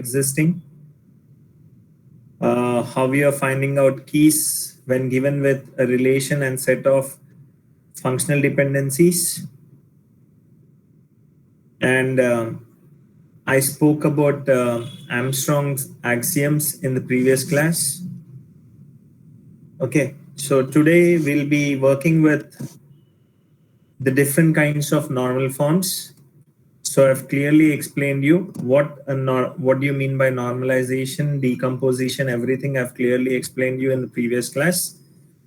existing, how we are finding out keys when given with a relation and set of functional dependencies. And I spoke about Armstrong's axioms in the previous class. Okay, so today we'll be working with the different kinds of normal forms. So I've clearly explained you what do you mean by normalization, decomposition, everything I've clearly explained you in the previous class.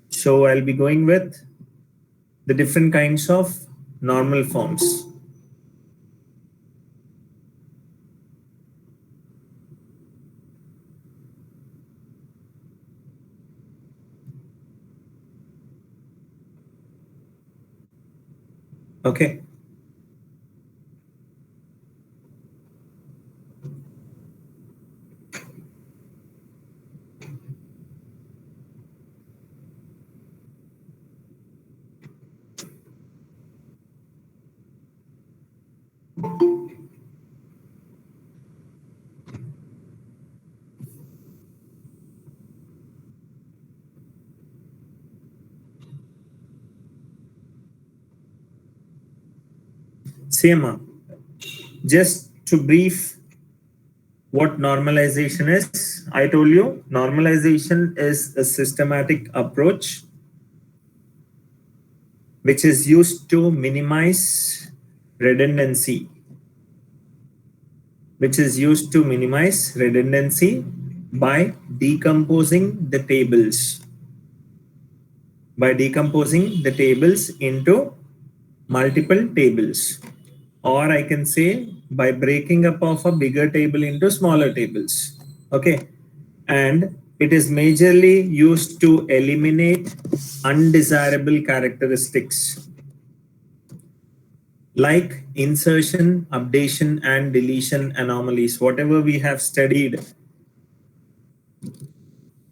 So I'll be going with the different kinds of normal forms. Okay. Seema, just to brief what normalization is, I told you normalization is a systematic approach which is used to minimize redundancy, by decomposing the tables into multiple tables, or I can say by breaking up of a bigger table into smaller tables. Okay, and it is majorly used to eliminate undesirable characteristics like insertion, updation, and deletion anomalies. Whatever we have studied,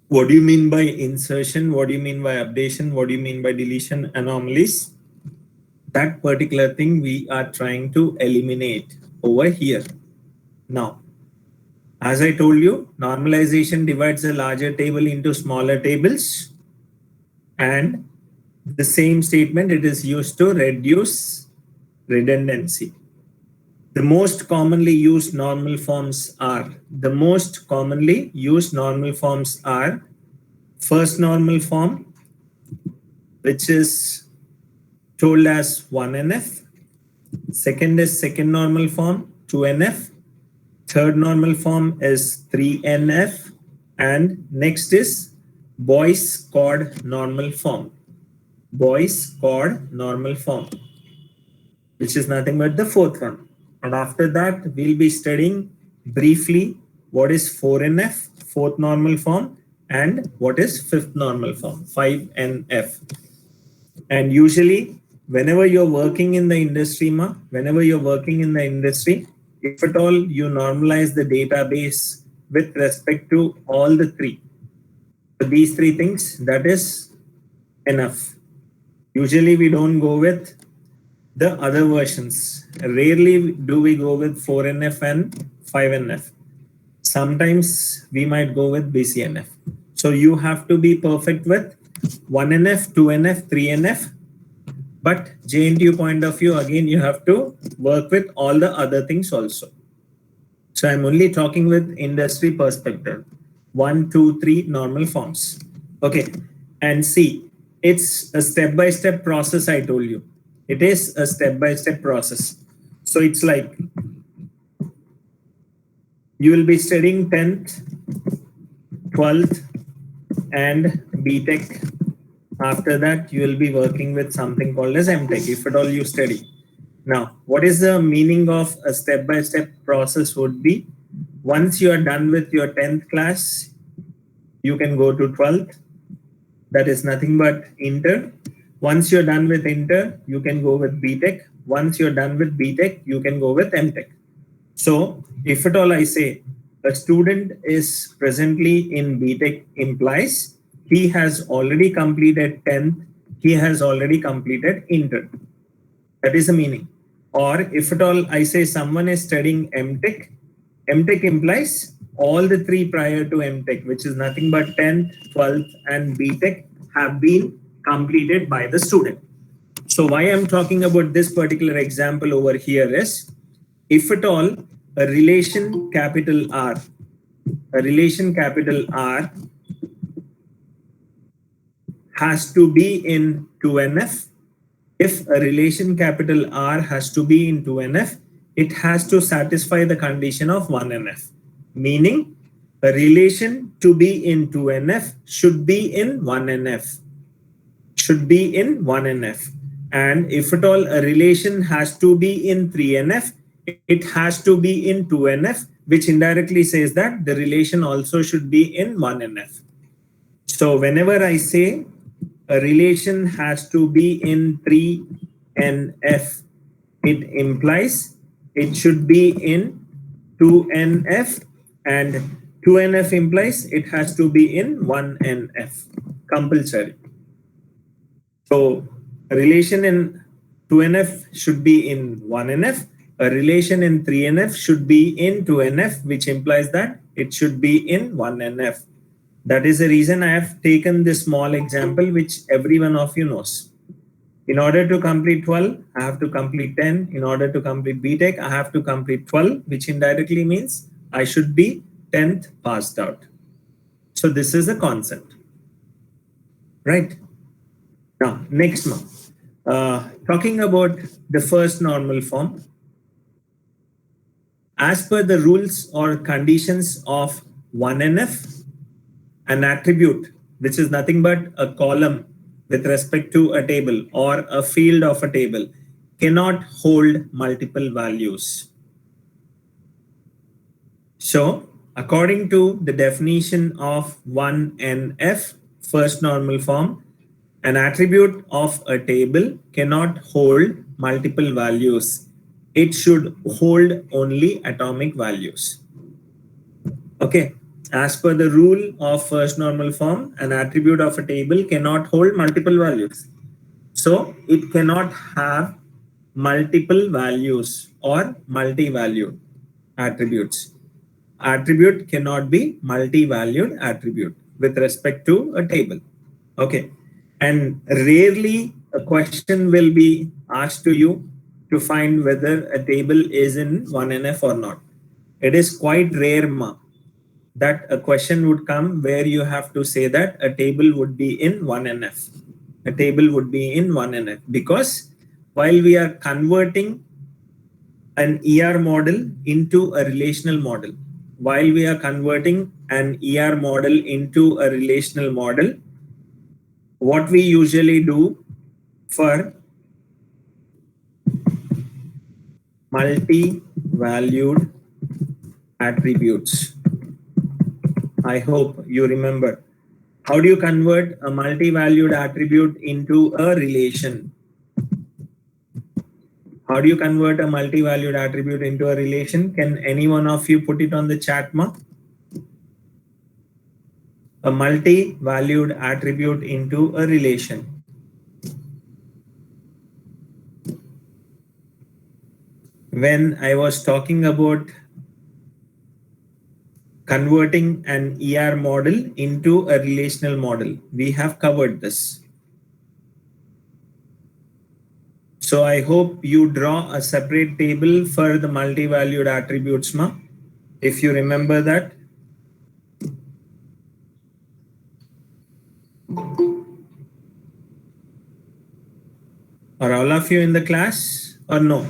what do you mean by insertion? What do you mean by updation? What do you mean by deletion anomalies? That particular thing we are trying to eliminate over here. Now, as I told you, normalization divides a larger table into smaller tables, and the same statement, it is used to reduce redundancy. The most commonly used normal forms are first normal form, which is told as 1NF. Second is second normal form, 2NF. Third normal form is 3NF. And next is Boyce chord normal form. Which is nothing but the fourth one. And after that, we'll be studying briefly what is 4NF, fourth normal form, and what is fifth normal form, 5NF. And usually, whenever you're working in the industry, if at all you normalize the database with respect to all the three, these three things, that is enough. Usually we don't go with the other versions. Rarely do we go with 4NF and 5NF. Sometimes we might go with BCNF. So you have to be perfect with 1NF, 2NF, 3NF. But JNTU point of view, again, you have to work with all the other things also. So I'm only talking with industry perspective. 1, 2, 3 normal forms. Okay. And see, it's a step-by-step process, I told you. It is a step-by-step process. So it's like you will be studying 10th, 12th, and BTech. After that, you will be working with something called as MTech, if at all you study. Now, what is the meaning of a step-by-step process would be, once you are done with your 10th class, you can go to 12th. That is nothing but inter. Once you're done with inter, you can go with BTech. Once you're done with BTech, you can go with MTech. So if at all I say a student is presently in BTech, implies he has already completed 10th, he has already completed inter. That is the meaning. Or if at all I say someone is studying MTech MTech implies all the three prior to MTech, which is nothing but 10th, 12th, and BTech have been completed by the student. So why I'm talking about this particular example over here is, if at all a relation capital R has to be in 2NF, if a relation capital R has to be in 2NF, it has to satisfy the condition of 1NF, meaning a relation to be in 2NF should be in 1NF, and if at all a relation has to be in 3NF, it has to be in 2NF, which indirectly says that the relation also should be in 1NF. So whenever I say a relation has to be in 3NF, it implies it should be in 2NF, and 2NF implies it has to be in 1NF, compulsory. So a relation in 2NF should be in 1NF, a relation in 3NF should be in 2NF, which implies that it should be in 1NF. That is the reason I have taken this small example, which every one of you knows. In order to complete 12, I have to complete 10. In order to complete BTech, I have to complete 12, which indirectly means I should be 10th passed out. So this is the concept, right? Now, next one. Talking about the first normal form. As per the rules or conditions of 1NF, an attribute, which is nothing but a column with respect to a table or a field of a table, cannot hold multiple values. So, according to the definition of 1NF, first normal form, an attribute of a table cannot hold multiple values. It should hold only atomic values. Okay. As per the rule of first normal form, an attribute of a table cannot hold multiple values. So it cannot have multiple values or multi-valued attributes. Attribute cannot be multi-valued attribute with respect to a table. Okay. And rarely a question will be asked to you to find whether a table is in 1NF or not. It is quite rare that a question would come where you have to say that a table would be in 1NF. A table would be in 1NF, because while we are converting an ER model into a relational model, what we usually do for multi-valued attributes, I hope you remember. How do you convert a multi-valued attribute into a relation? How do you convert a multi-valued attribute into a relation? Can any one of you put it on the chat, ma? A multi-valued attribute into a relation. When I was talking about converting an ER model into a relational model, we have covered this. So I hope you draw a separate table for the multi-valued attributes, ma, if you remember that. Are all of you in the class or no?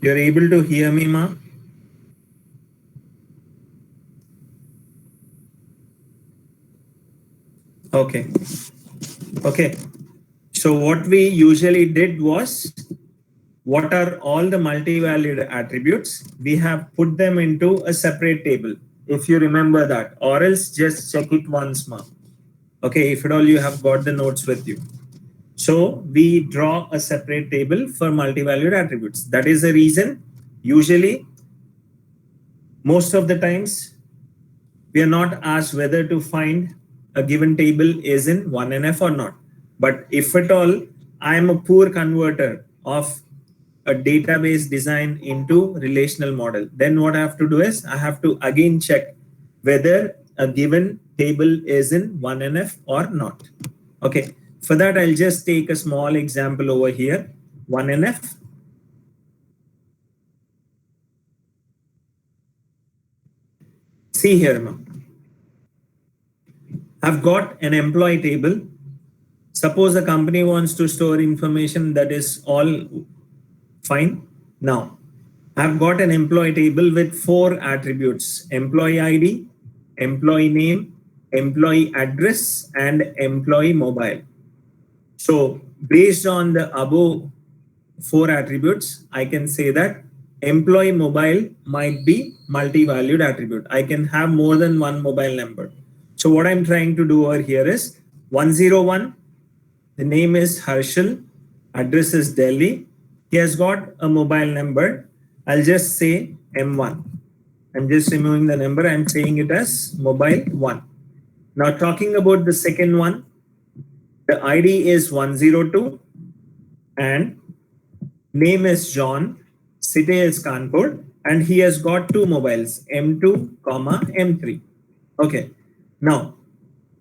You're able to hear me, ma? Okay. Okay. So what we usually did was, what are all the multi-valued attributes? We have put them into a separate table, if you remember that, or else just check it once, ma. Okay, if at all you have got the notes with you. So we draw a separate table for multi-valued attributes. That is the reason, usually, most of the times, we are not asked whether to find a given table is in 1NF or not. But if at all I am a poor converter of a database design into relational model, then what I have to do is I have to again check whether a given table is in 1NF or not. Okay, for that I'll just take a small example over here, 1NF. See here now, I've got an employee table. Suppose a company wants to store information, that is all fine. Now, I've got an employee table with 4 attributes: employee ID, employee name, employee address, and employee mobile. So based on the above 4 attributes, I can say that employee mobile might be multi-valued attribute. I can have more than one mobile number. So what I'm trying to do over here is 101, the name is Harshal, address is Delhi. He has got a mobile number. I'll just say M1. I'm just removing the number. I'm saying it as mobile 1. Now talking about the second one, the ID is 102 and name is John, city is Kanpur, and he has got 2 mobiles, M2, M3. Okay. Now,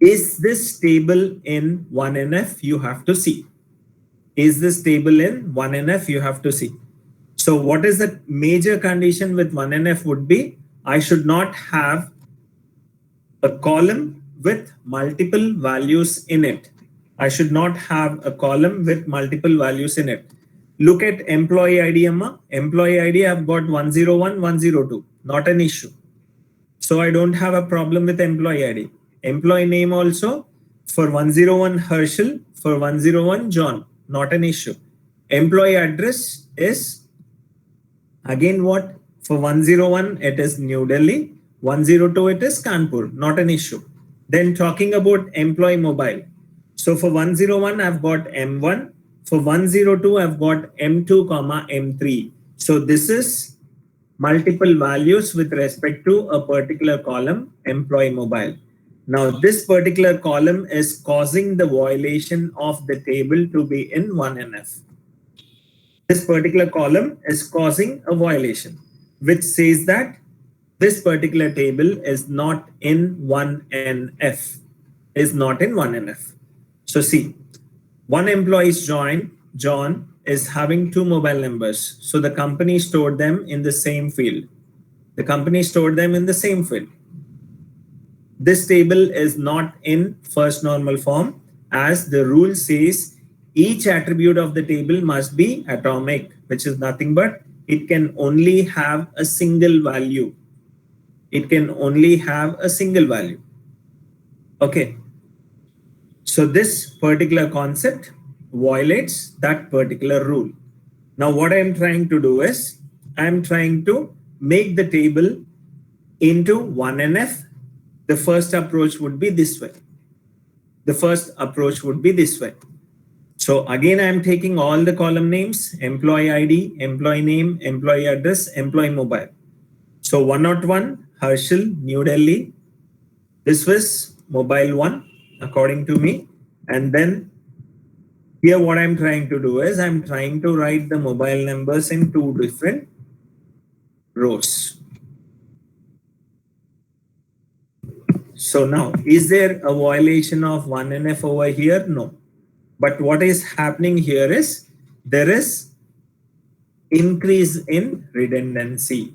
is this table in 1NF? You have to see. Is this table in 1NF? You have to see. So what is the major condition with 1NF would be, I should not have a column with multiple values in it. I should not have a column with multiple values in it. Look at employee ID, Amma. Employee ID, I've got 101, 102, not an issue. So I don't have a problem with employee ID. Employee name also, for 101 Herschel, for 101 John, not an issue. Employee address is again what? For 101 it is New Delhi, 102 it is Kanpur, not an issue. Then talking about employee mobile. So for 101 I've got M1, for 102 I've got M2, M3. So this is multiple values with respect to a particular column, employee mobile. Now this particular column is causing the violation of the table to be in 1NF. This particular column is causing a violation, which says that this particular table is not in 1NF, is not in 1NF. So see, one employee is John is having 2 mobile numbers. So the company stored them in the same field. The company stored them in the same field. This table is not in first normal form, as the rule says each attribute of the table must be atomic, which is nothing but it can only have a single value. It can only have a single value. Okay. So this particular concept violates that particular rule. Now what I'm trying to do is I'm trying to make the table into 1NF. The first approach would be this way. The first approach would be this way. So again, I'm taking all the column names, employee ID, employee name, employee address, employee mobile. So 101, Herschel, New Delhi. This was mobile 1, according to me. And then here what I'm trying to do is I'm trying to write the mobile numbers in 2 different rows. So now, is there a violation of 1NF over here? No. But what is happening here is there is increase in redundancy.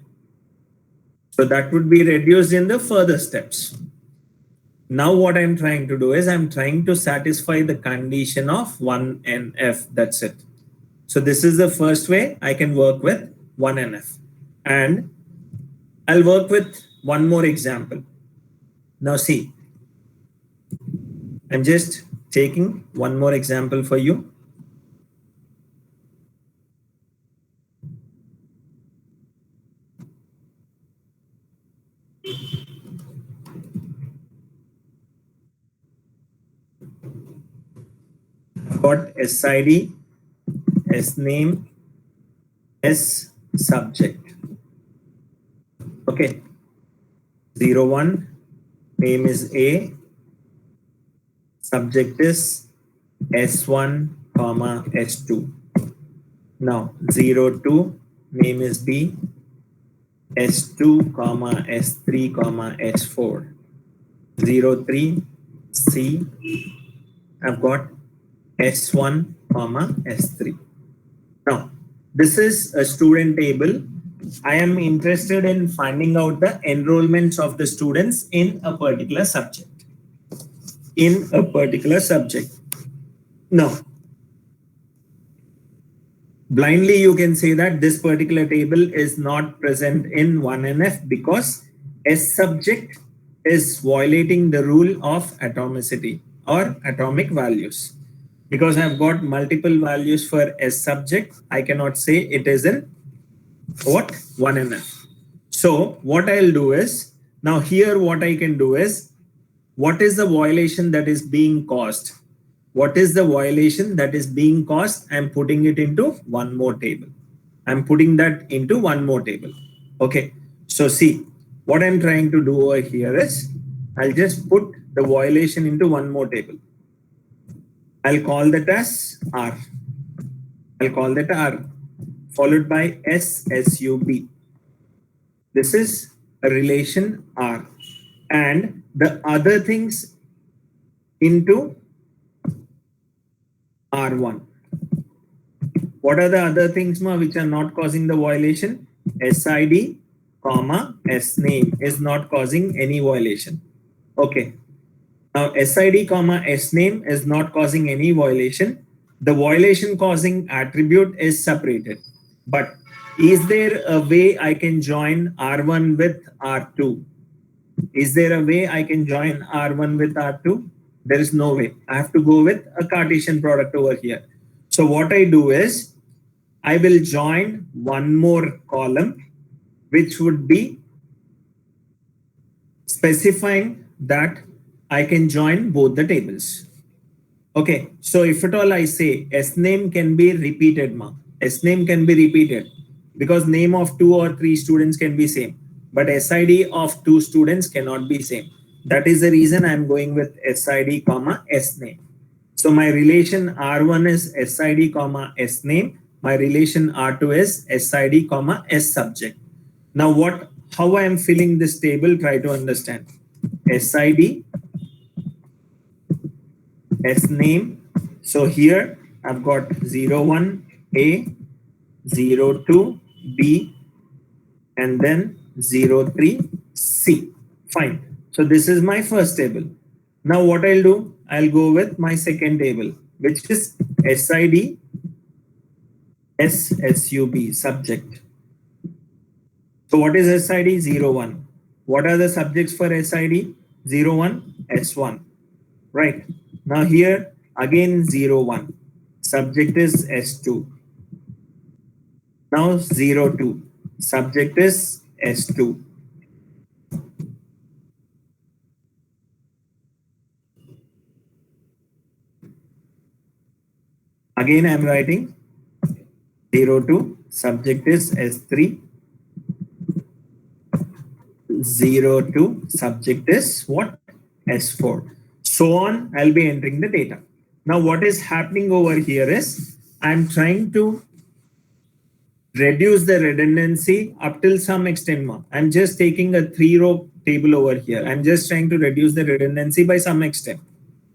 So that would be reduced in the further steps. Now what I'm trying to do is I'm trying to satisfy the condition of 1NF. That's it. So this is the first way I can work with 1NF. And I'll work with one more example. Now see, I'm just taking one more example for you. I've got SID, S name, S subject. Okay. 01, name is A, subject is S1 comma S2. Now 02 name is B, S2 comma S3 comma S4. 03 C, I've got S1 comma S3. Now this is a student table. I am interested in finding out the enrollments of the students in a particular subject. Now, blindly you can say that this particular table is not present in 1NF because S subject is violating the rule of atomicity or atomic values. Because I've got multiple values for S subject, I cannot say it is in what? 1NF. So what I'll do is, now here what I can do is, what is the violation that is being caused? What is the violation that is being caused? I'm putting it into one more table. I'm putting that into one more table. Okay. So see, what I'm trying to do over here is, I'll just put the violation into one more table. I'll call that as R. I'll call that R, followed by SSUB. This is a relation R. And the other things into R1. What are the other things which are not causing the violation? SID, comma, SNAME is not causing any violation. Okay. Now SID, comma, SNAME is not causing any violation. The violation causing attribute is separated. But is there a way I can join R1 with R2? Is there a way I can join R1 with R2? There is no way. I have to go with a Cartesian product over here. So what I do is, I will join one more column, which would be specifying that I can join both the tables. Okay, so if at all I say SNAME can be repeated, SNAME can be repeated because name of 2 or 3 students can be same, but SID of 2 students cannot be same. That is the reason I'm going with SID, comma, SNAME. So my relation R1 is SID, comma, SNAME. My relation R2 is SID, comma, S subject. Now how I am filling this table, try to understand. SID, SNAME. So here I've got 01A, 02B, and then 03C. Fine. So this is my first table. Now what I'll do, I'll go with my second table, which is SID, SSUB, subject. So what is SID? 01. What are the subjects for SID? 01, S1. Right. Now here again 01. Subject is S2. Now 02. Subject is S2. Again I am writing 02. Subject is S3. 02. Subject is what? S4. So on, I'll be entering the data. Now what is happening over here is, I'm trying to reduce the redundancy up till some extent. I'm just taking a 3-row table over here. I'm just trying to reduce the redundancy by some extent.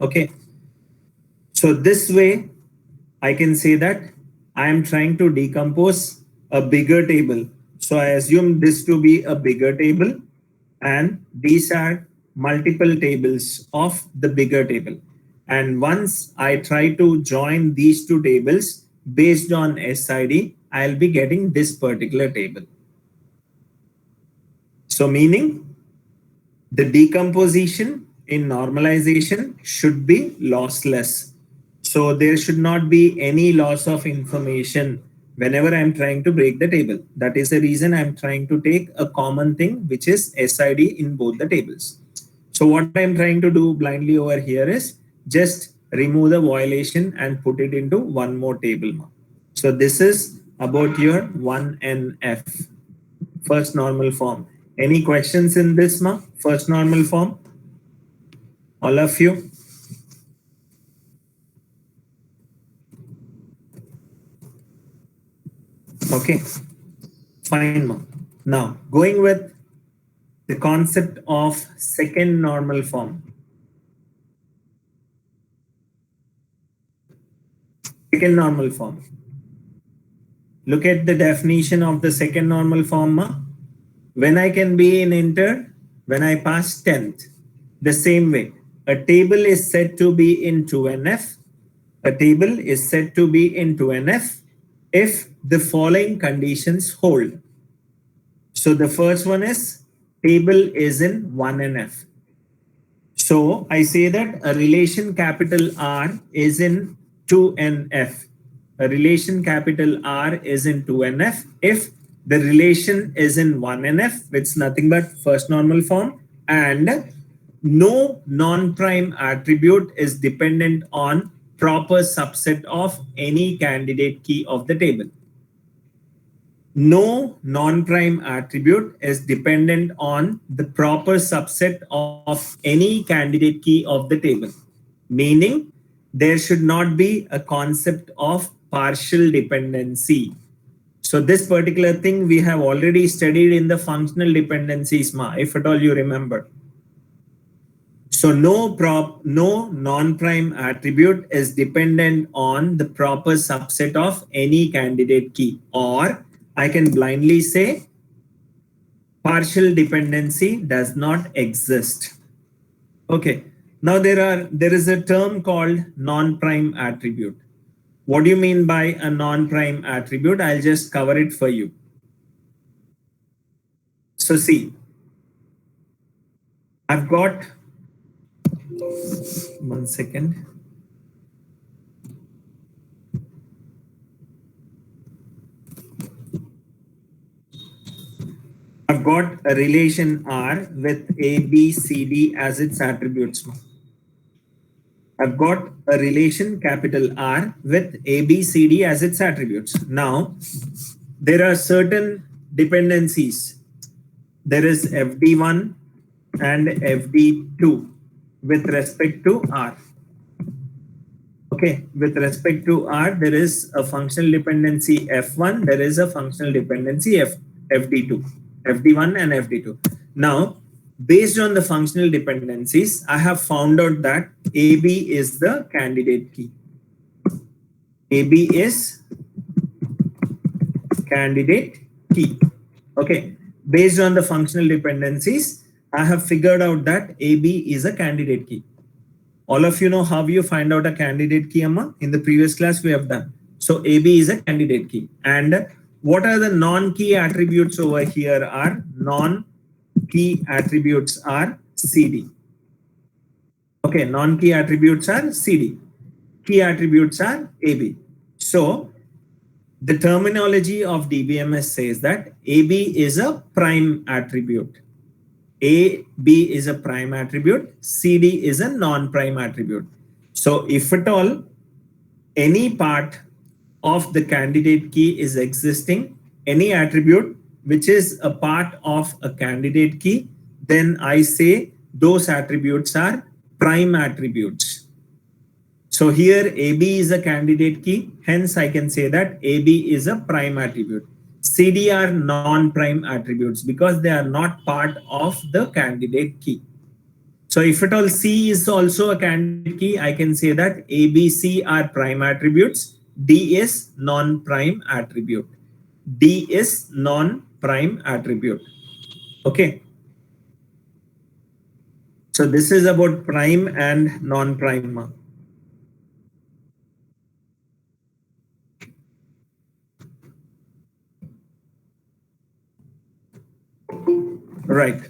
Okay. So this way, I can say that I am trying to decompose a bigger table. So I assume this to be a bigger table, and these are multiple tables of the bigger table. And once I try to join these two tables based on SID, I'll be getting this particular table. So meaning the decomposition in normalization should be lossless. So there should not be any loss of information whenever I'm trying to break the table. That is the reason I'm trying to take a common thing, which is SID in both the tables. So what I'm trying to do blindly over here is just remove the violation and put it into one more table. So this is about your 1NF, first normal form. Any questions in this, first normal form? All of you? Okay, fine. Now, going with the concept of second normal form. Second normal form. Look at the definition of the second normal form. When I can be in inter, when I pass 10th, the same way. A table is said to be in 2NF. A table is said to be in 2NF if the following conditions hold. So the first one is table is in 1NF. So I say that a relation capital R is in 2NF. A relation capital R is in 2NF if the relation is in 1NF, which is nothing but first normal form, and no non-prime attribute is dependent on proper subset of any candidate key of the table. No non-prime attribute is dependent on the proper subset of any candidate key of the table, meaning there should not be a concept of partial dependency. So this particular thing we have already studied in the functional dependencies, if at all you remember. So no non-prime attribute is dependent on the proper subset of any candidate key, or I can blindly say partial dependency does not exist. Okay. Now there is a term called non-prime attribute. What do you mean by a non-prime attribute? I'll just cover it for you. So see, I've got, one second. I've got a relation R with A, B, C, D as its attributes. I've got a relation capital R with A, B, C, D as its attributes. Now, there are certain dependencies. There is FD1 and FD2 with respect to R. Okay, with respect to R, there is a functional dependency F1, there is a functional dependency FD2, FD1 and FD2. Now, based on the functional dependencies, I have found out that AB is the candidate key. AB is candidate key. Okay, based on the functional dependencies, I have figured out that AB is a candidate key. All of you know how you find out a candidate key, Amma? In the previous class we have done. So AB is a candidate key. And what are the non-key attributes over here are non-key attributes are CD. Okay, non-key attributes are CD. Key attributes are AB. So the terminology of DBMS says that AB is a prime attribute. AB is a prime attribute, CD is a non-prime attribute. So if at all any part of the candidate key is existing, any attribute which is a part of a candidate key, then I say those attributes are prime attributes. So here AB is a candidate key, hence I can say that AB is a prime attribute. CD are non-prime attributes because they are not part of the candidate key. So if at all C is also a candidate key, I can say that A, B, C are prime attributes. D is non-prime attribute. D is non-prime attribute. Okay. So this is about prime and non-prime. Right.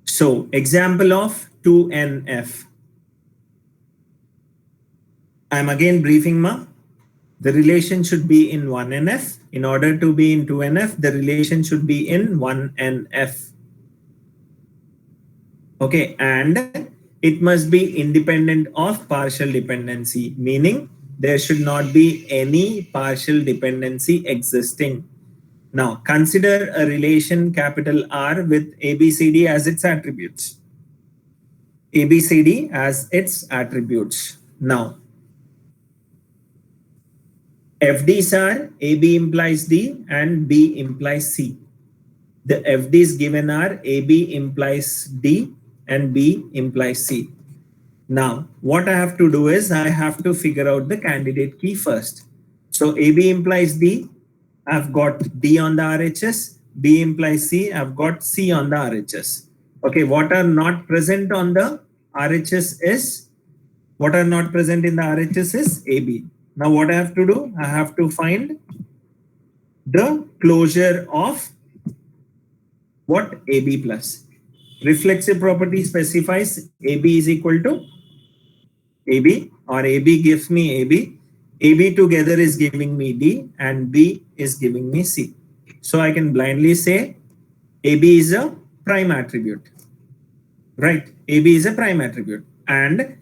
So example of 2NF. I'm again briefing ma. The relation should be in 1NF. In order to be in 2NF, the relation should be in 1NF. Okay, and it must be independent of partial dependency, meaning there should not be any partial dependency existing. Now, consider a relation capital R with ABCD as its attributes. ABCD as its attributes. Now, FDs are AB implies D and B implies C. The FDs given are AB implies D and B implies C. Now, what I have to do is I have to figure out the candidate key first. So AB implies D, I've got D on the RHS, B implies C, I've got C on the RHS. Okay, what are not present on the RHS is, what are not present in the RHS is AB. Now what I have to do, I have to find the closure of what? AB plus. Reflexive property specifies AB is equal to AB, or AB gives me AB. AB together is giving me D and B is giving me C. So I can blindly say AB is a prime attribute, right? AB is a prime attribute. And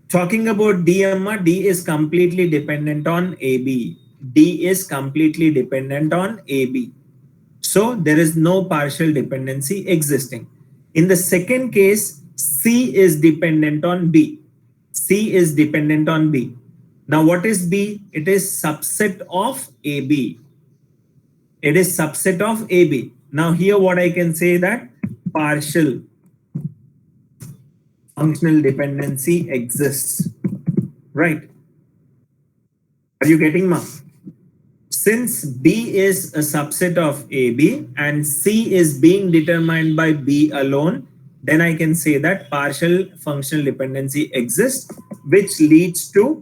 talking about D, D is completely dependent on AB. D is completely dependent on AB. So there is no partial dependency existing. In the second case, C is dependent on B. C is dependent on B. Now what is B? It is subset of AB. It is subset of AB. Now here what I can say that partial functional dependency exists, right? Are you getting me? Since B is a subset of AB and C is being determined by B alone, then I can say that partial functional dependency exists, which leads to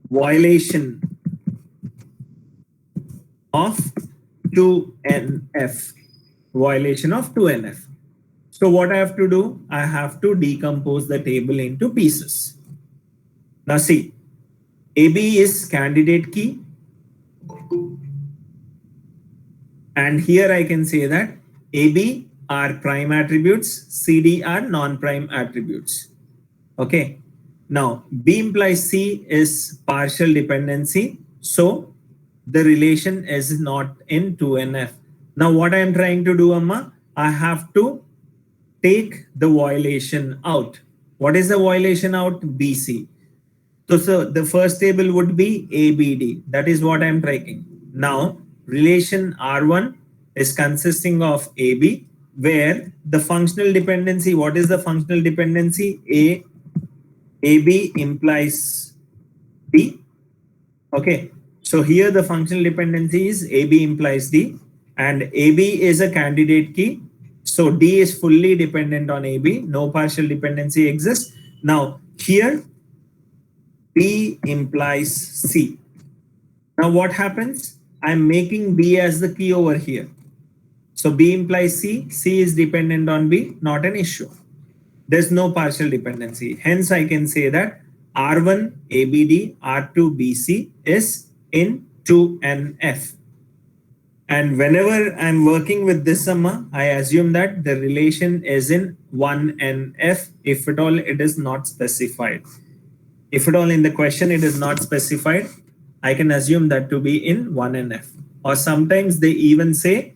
violation of 2NF. Violation of 2NF. So what I have to do? I have to decompose the table into pieces. Now see, AB is candidate key. And here I can say that AB are prime attributes, CD are non-prime attributes. Okay. Now B implies C is partial dependency. So the relation is not in 2NF. Now what I am trying to do, Amma, I have to take the violation out. What is the violation out? BC. So the first table would be ABD. That is what I am trying. Now relation R1 is consisting of AB, where the functional dependency, what is the functional dependency? AB implies D. Okay. So here the functional dependency is AB implies D, and AB is a candidate key. So D is fully dependent on AB. No partial dependency exists. Now here B implies C. Now what happens? I'm making B as the key over here. So B implies C. C is dependent on B. Not an issue. There's no partial dependency. Hence I can say that R1 ABD, R2 BC is in 2NF. And whenever I'm working with this summa, I assume that the relation is in 1NF, if at all it is not specified. If at all in the question it is not specified, I can assume that to be in 1NF. Or sometimes they even say,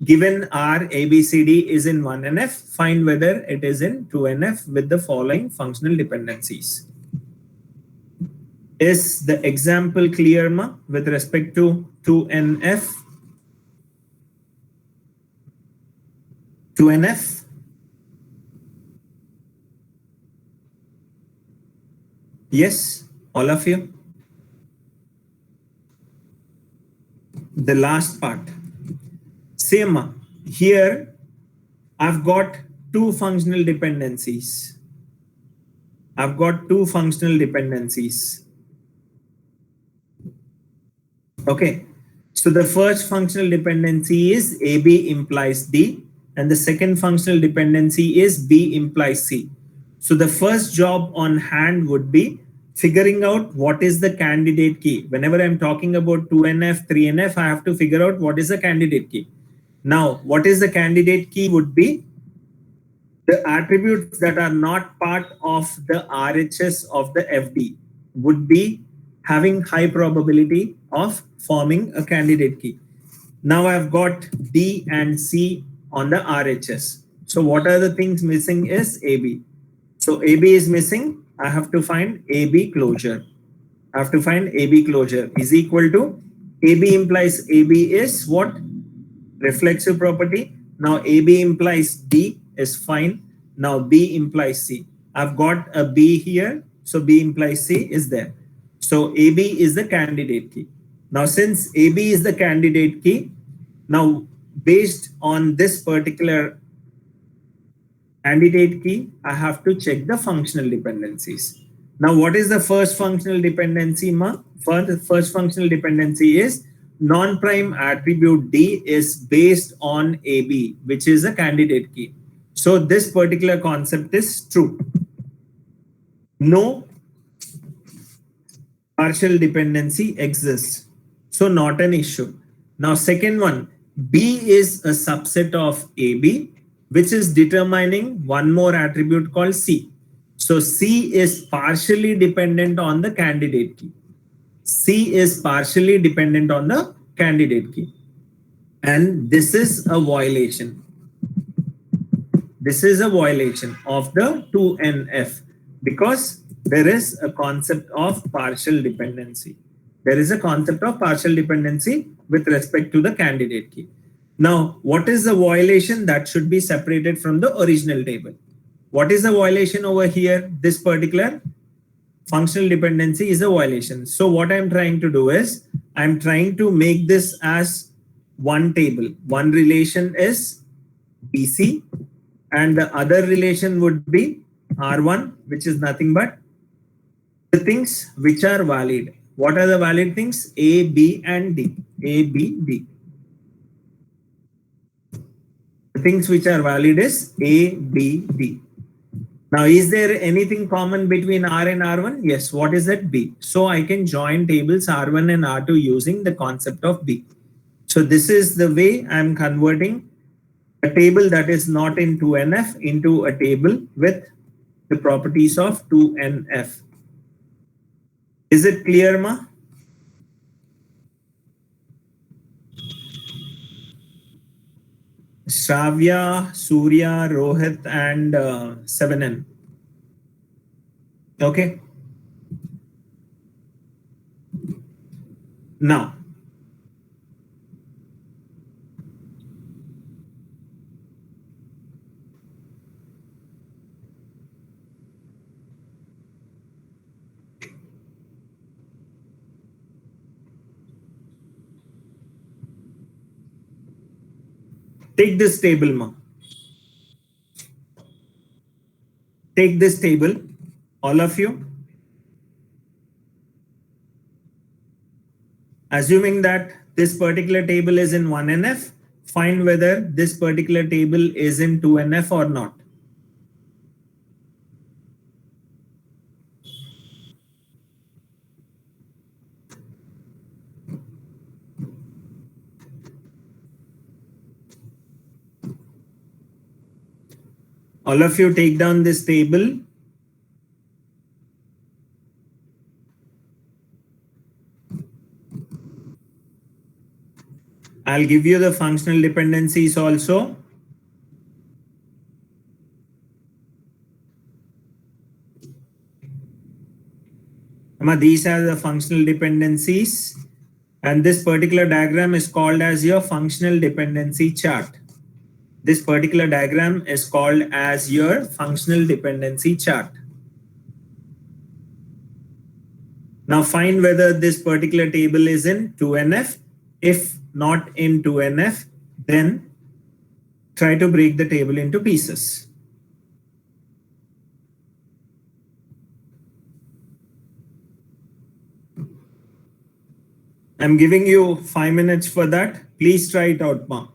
given R ABCD is in 1NF, find whether it is in 2NF with the following functional dependencies. Is the example clear, ma, with respect to 2NF? 2NF? Yes, all of you? The last part. Same, here I've got two functional dependencies. I've got two functional dependencies. Okay, so the first functional dependency is AB implies D, and the second functional dependency is B implies C. So the first job on hand would be figuring out what is the candidate key. Whenever I'm talking about 2NF, 3NF, I have to figure out what is the candidate key. Now, what is the candidate key would be the attributes that are not part of the RHS of the FD would be having high probability of forming a candidate key. Now I've got D and C on the RHS. So what are the things missing is AB. So AB is missing. I have to find AB closure. I have to find AB closure is equal to AB implies AB is what? Reflexive property. Now AB implies D is fine. Now B implies C. I've got a B here. So B implies C is there. So AB is the candidate key. Now since AB is the candidate key, now based on this particular candidate key, I have to check the functional dependencies. Now, what is the first functional dependency, ma? First functional dependency is non-prime attribute D is based on AB, which is a candidate key. So this particular concept is true. No partial dependency exists. So not an issue. Now, second one, B is a subset of AB, which is determining one more attribute called C. So C is partially dependent on the candidate key. C is partially dependent on the candidate key. And this is a violation. This is a violation of the 2NF because there is a concept of partial dependency. There is a concept of partial dependency with respect to the candidate key. Now, what is the violation that should be separated from the original table? What is the violation over here? This particular functional dependency is a violation. So what I'm trying to do is I'm trying to make this as one table. One relation is BC and the other relation would be R1, which is nothing but the things which are valid. What are the valid things? A, B, and D. A, B, D. The things which are valid is A, B, D. Now, is there anything common between R and R1? Yes. What is that? B. So I can join tables R1 and R2 using the concept of B. So this is the way I'm converting a table that is not in 2NF into a table with the properties of 2NF. Is it clear, ma? Shravya, Surya, Rohit, and 7N. Okay. Now, take this table, ma. Take this table, all of you. Assuming that this particular table is in 1NF, find whether this particular table is in 2NF or not. All of you take down this table. I'll give you the functional dependencies also. These are the functional dependencies. And this particular diagram is called as your functional dependency chart. This particular diagram is called as your functional dependency chart. Now find whether this particular table is in 2NF. If not in 2NF, then try to break the table into pieces. I'm giving you 5 minutes for that. Please try it out, ma.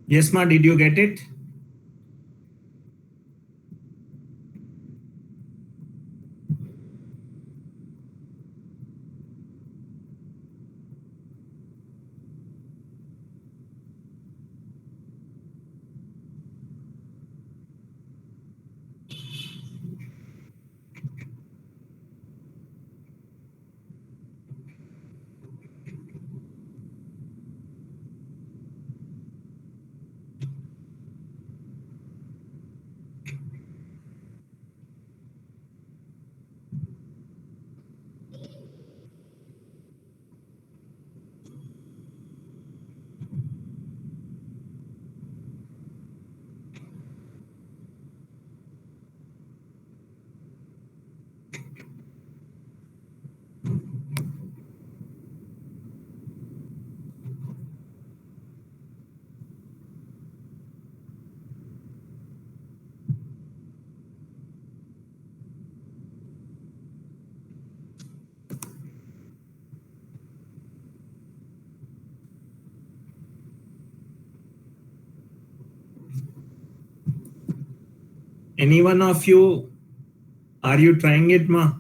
Yes, ma, did you get it? Any one of you, are you trying it, ma?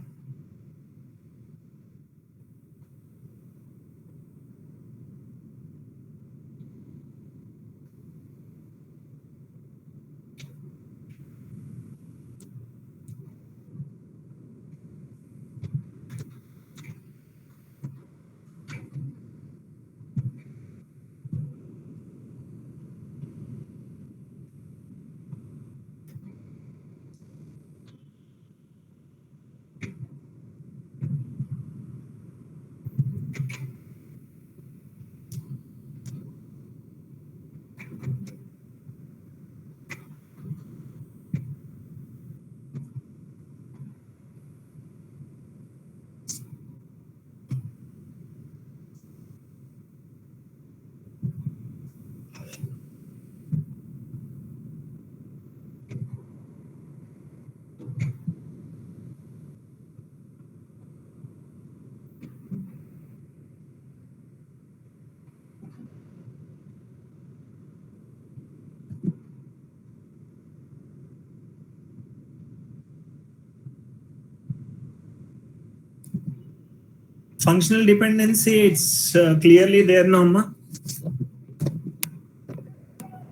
Functional dependency, it's clearly there now, ma.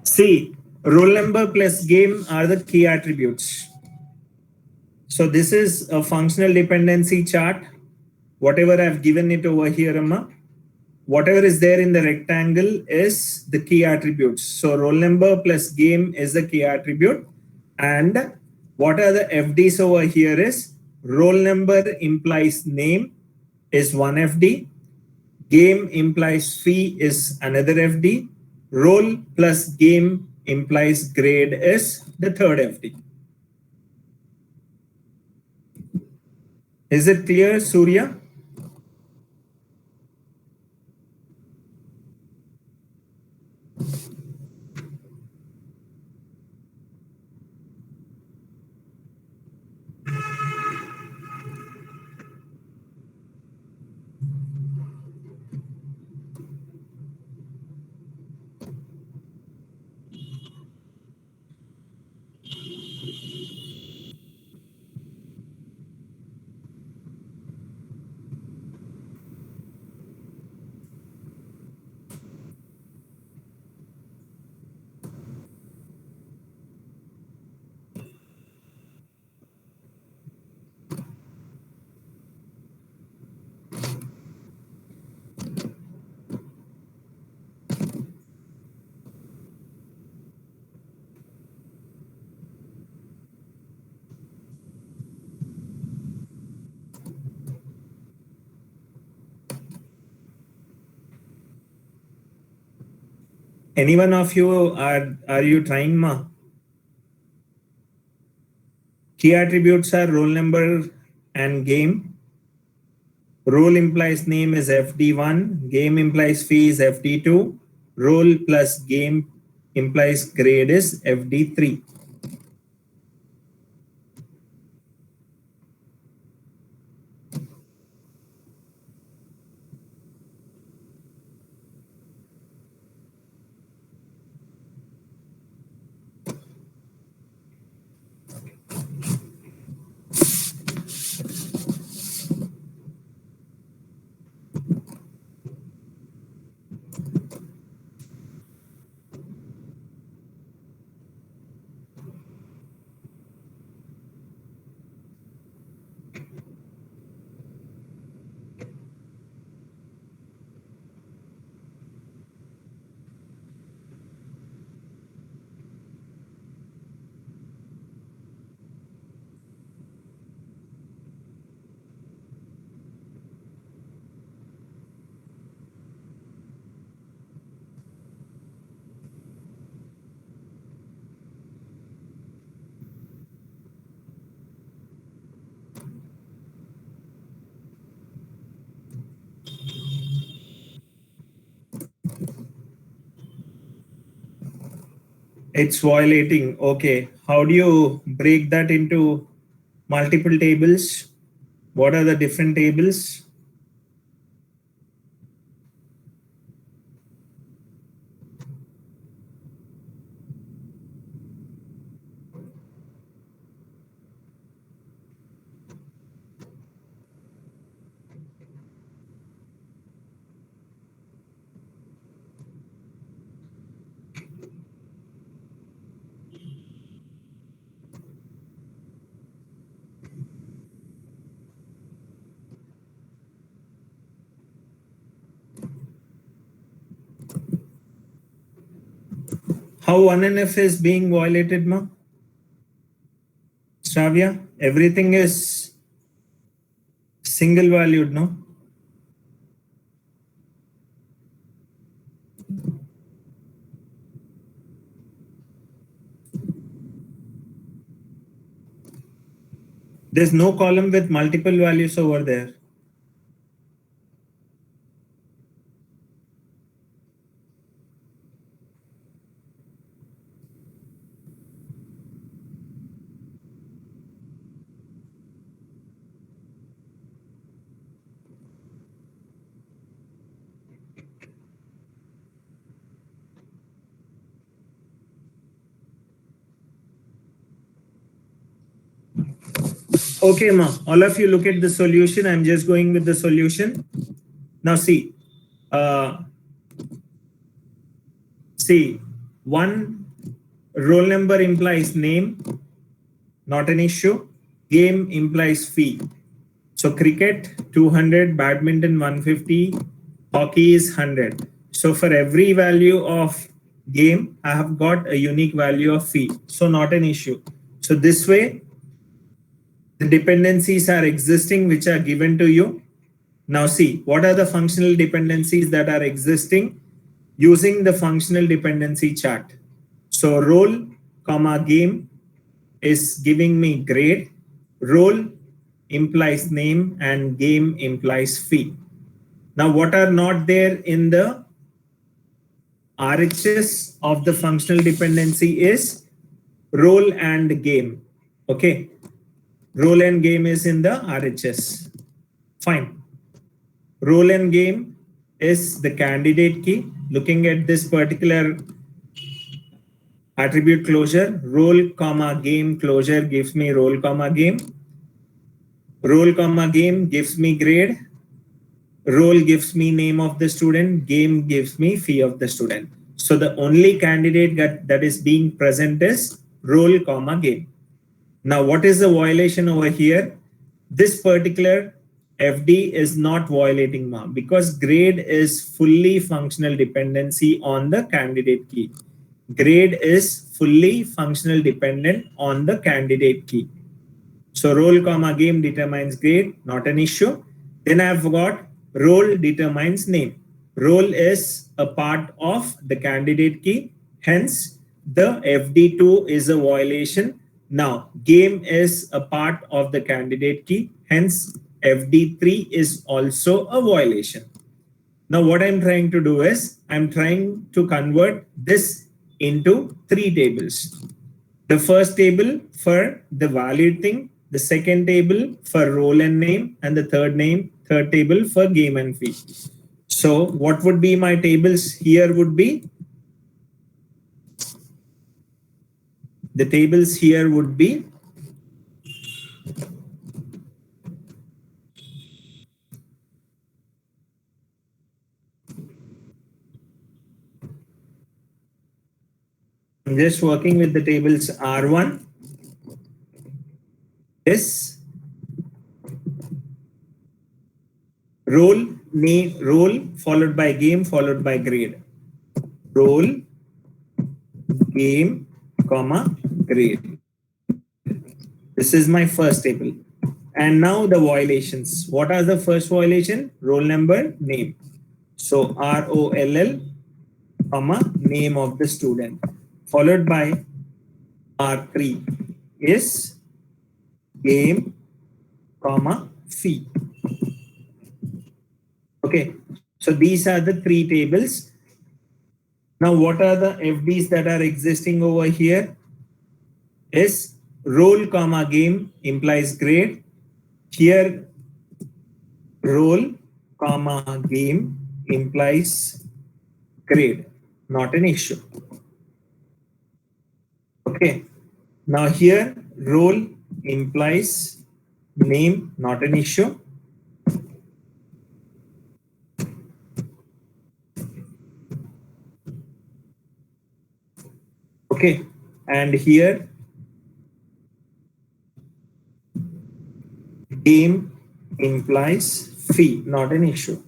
See, roll number plus game are the key attributes. So this is a functional dependency chart. Whatever I've given it over here, Amma, whatever is there in the rectangle is the key attributes. So roll number plus game is the key attribute. And what are the FDs over here is roll number implies name is one FD. Game implies fee is another FD. Roll plus game implies grade is the third FD. Is it clear, Surya? Any one of you are you trying, ma? Key attributes are roll number and game. Roll implies name is FD1. Game implies fee is FD2. Roll plus game implies grade is FD3. It's violating. Okay. How do you break that into multiple tables? What are the different tables? How 1NF is being violated, ma? Shravya, everything is single valued, no? There's no column with multiple values over there. Okay, ma. All of you look at the solution. I'm just going with the solution. Now see. See, one roll number implies name, not an issue. Game implies fee. So cricket 200, badminton 150, hockey is 100. So for every value of game, I have got a unique value of fee. So not an issue. So this way, the dependencies are existing which are given to you. Now see, what are the functional dependencies that are existing using the functional dependency chart? So role, comma game is giving me grade. Role implies name and game implies fee. Now what are not there in the RHS of the functional dependency is role and game. Okay. Role and game is in the RHS. Fine. Role and game is the candidate key. Looking at this particular attribute closure, role comma game closure gives me role comma game. Role comma game gives me grade. Role gives me name of the student. Game gives me fee of the student. So the only candidate that is being present is role comma game. Now what is the violation over here? This particular FD is not violating ma because grade is fully functional dependency on the candidate key. Grade is fully functional dependent on the candidate key. So role comma game determines grade, not an issue. Then I've got role determines name. Role is a part of the candidate key. Hence, the FD2 is a violation. Now, game is a part of the candidate key. Hence, FD3 is also a violation. Now, what I'm trying to do is I'm trying to convert this into three tables. The first table for the valid thing, the second table for role and name, and the third table for game and fee. So what would be my tables here would be, the tables here would be I'm just working with the tables R1 is role, name, role followed by game followed by grade. Role, game, comma, grade. This is my first table. And now the violations. What are the first violation? Roll number, name. So ROLL, comma, name of the student. Followed by R3 is game, comma, fee. Okay, so these are the three tables. Now, what are the FDs that are existing over here? Is role comma game implies grade. Here, role comma game implies grade, not an issue. Okay. Now here, role implies name, not an issue. Okay. And here, game implies fee, not an issue.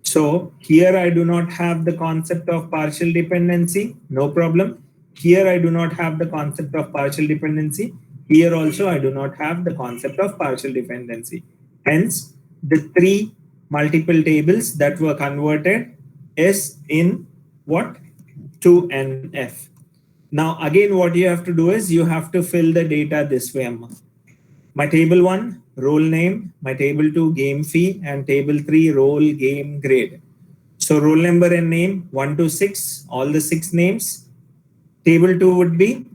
So here I do not have the concept of partial dependency, no problem. Here I do not have the concept of partial dependency. Here also I do not have the concept of partial dependency. Hence, the three multiple tables that were converted is in what? 2NF. Now again what you have to do is you have to fill the data this way. My table 1, role name, my table 2, game fee, and table 3, role game grade. So roll number and name 1 to 6, all the 6 names. Table 2 would be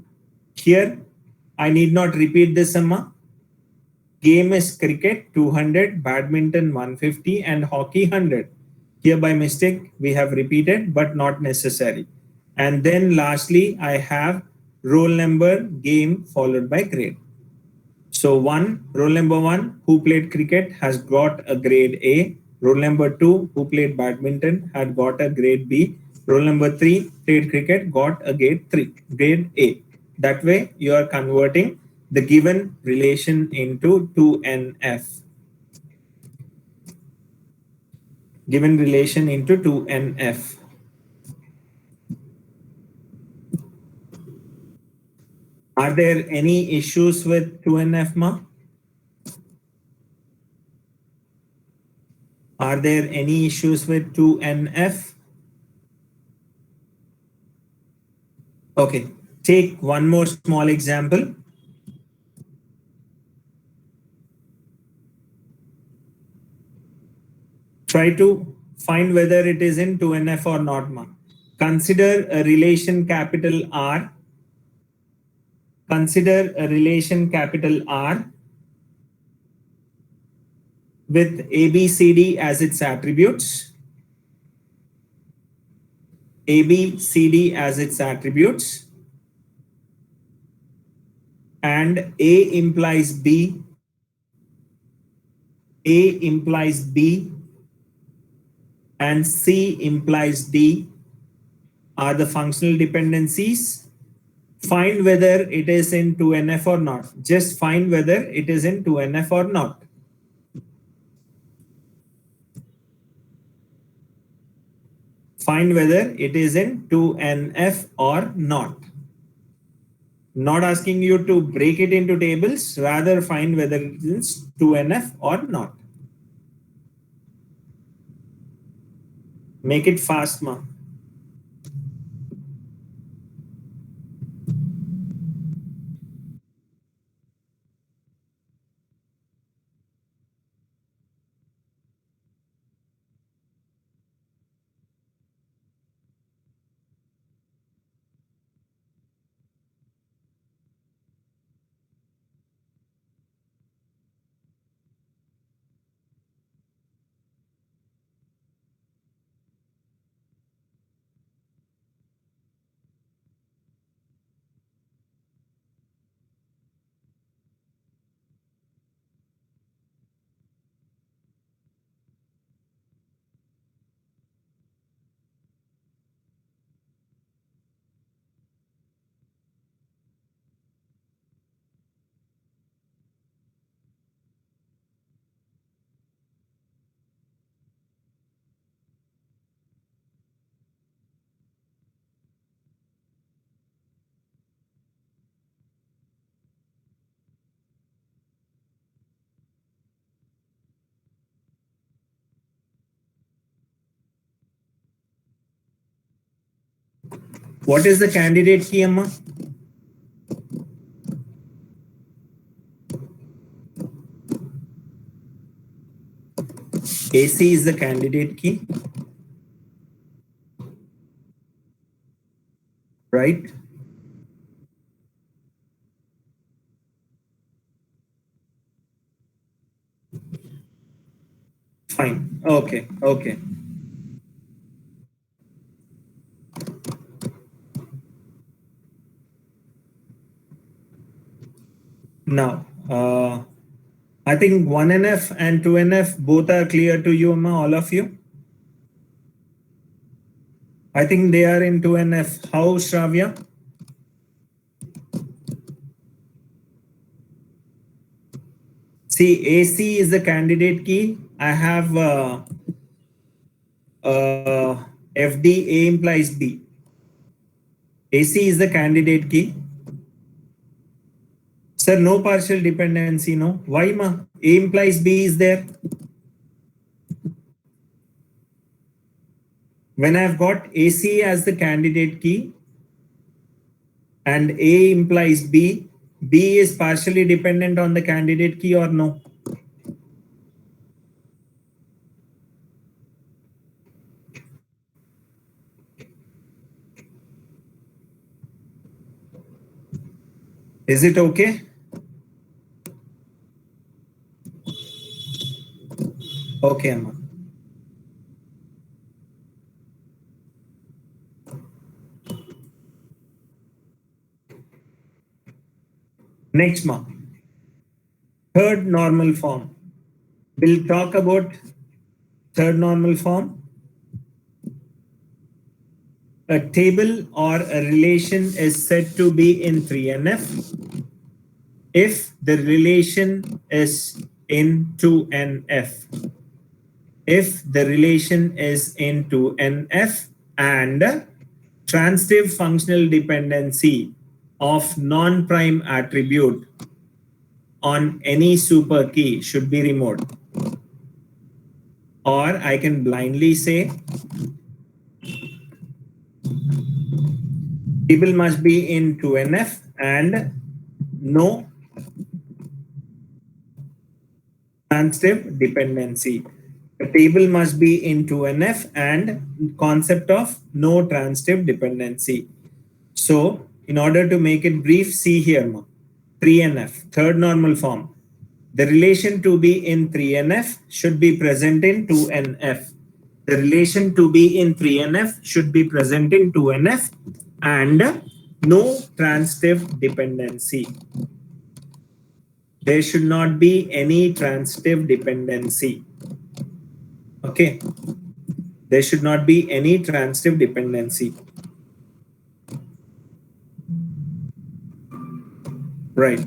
here. I need not repeat this, Amma. Game is cricket 200, badminton 150, and hockey 100. Here by mistake we have repeated, but not necessary. And then lastly, I have roll number, game followed by grade. So roll number 1 who played cricket has got a grade A. Roll number 2 who played badminton had got a grade B. Roll number 3 played cricket, got a grade A. That way you are converting the given relation into 2NF. Given relation into 2NF. Are there any issues with 2NF, ma? Are there any issues with 2NF? Okay, take one more small example. Try to find whether it is in 2NF or not, ma. Consider a relation capital R. Consider a relation capital R with ABCD as its attributes. ABCD as its attributes. And A implies B. A implies B. And C implies D are the functional dependencies. Find whether it is in 2NF or not. Just find whether it is in 2NF or not. Find whether it is in 2NF or not. Not asking you to break it into tables, rather find whether it is 2NF or not. Make it fast, ma. What is the candidate key, Amma? AC is the candidate key. right? Fine. Okay. Okay. Now, I think 1NF and 2NF both are clear to you, Amma, all of you. I think they are in 2NF. How, Shravya? See, AC is the candidate key. I have FD, A implies B. AC is the candidate key. Sir, no partial dependency, no. Why, ma? A implies B is there. When I've got AC as the candidate key and A implies B, B is partially dependent on the candidate key or no? Is it okay? Okay, Amma. Next, ma. Third normal form. We'll talk about third normal form. A table or a relation is said to be in 3NF if the relation is in 2NF. If the relation is in 2NF and transitive functional dependency of non-prime attribute on any super key should be removed. Or I can blindly say table must be in 2NF and no transitive dependency. The table must be in 2NF and concept of no transitive dependency. So in order to make it brief, see here, 3NF, third normal form. The relation to be in 3NF should be present in 2NF. The relation to be in 3NF should be present in 2NF and no transitive dependency. There should not be any transitive dependency. Okay. There should not be any transitive dependency. Right.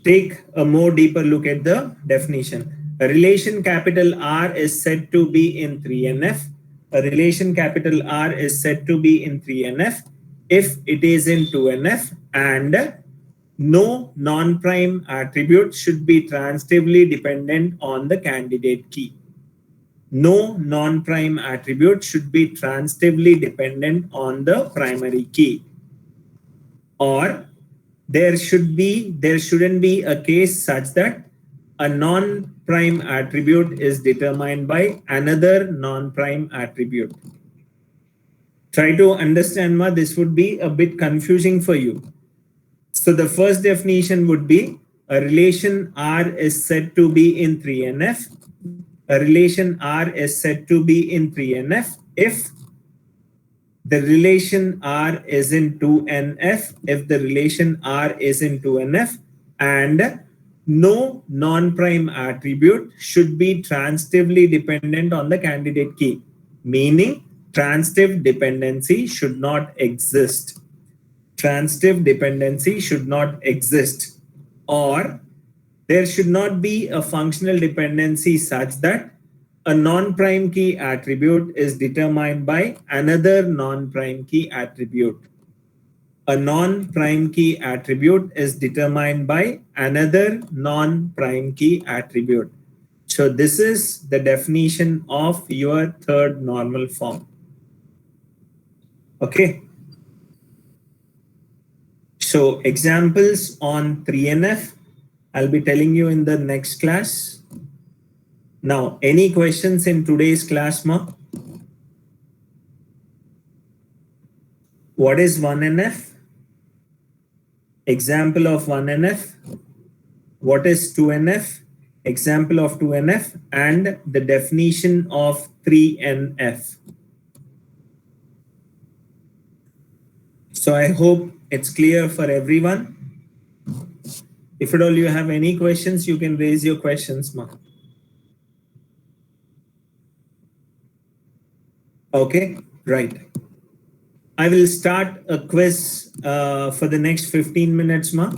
Take a more deeper look at the definition. A relation capital R is said to be in 3NF. A relation capital R is said to be in 3NF if it is in 2NF and no non-prime attribute should be transitively dependent on the candidate key. No non-prime attribute should be transitively dependent on the primary key. Or there shouldn't be a case such that a non-prime attribute is determined by another non-prime attribute. Try to understand, ma, this would be a bit confusing for you. So the first definition would be a relation R is said to be in 3NF. A relation R is said to be in 3NF if the relation R is in 2NF, if the relation R is in 2NF and no non-prime attribute should be transitively dependent on the candidate key, meaning transitive dependency should not exist. Transitive dependency should not exist, or there should not be a functional dependency such that a non-prime key attribute is determined by another non-prime key attribute. A non-prime key attribute is determined by another non-prime key attribute. So this is the definition of your third normal form. Okay. So examples on 3NF, I'll be telling you in the next class. Now, any questions in today's class, ma? What is 1NF? Example of 1NF. What is 2NF? Example of 2NF, and the definition of 3NF. So I hope it's clear for everyone. If at all you have any questions, you can raise your questions, Ma. Okay, right. I will start a quiz for the next 15 minutes, Ma.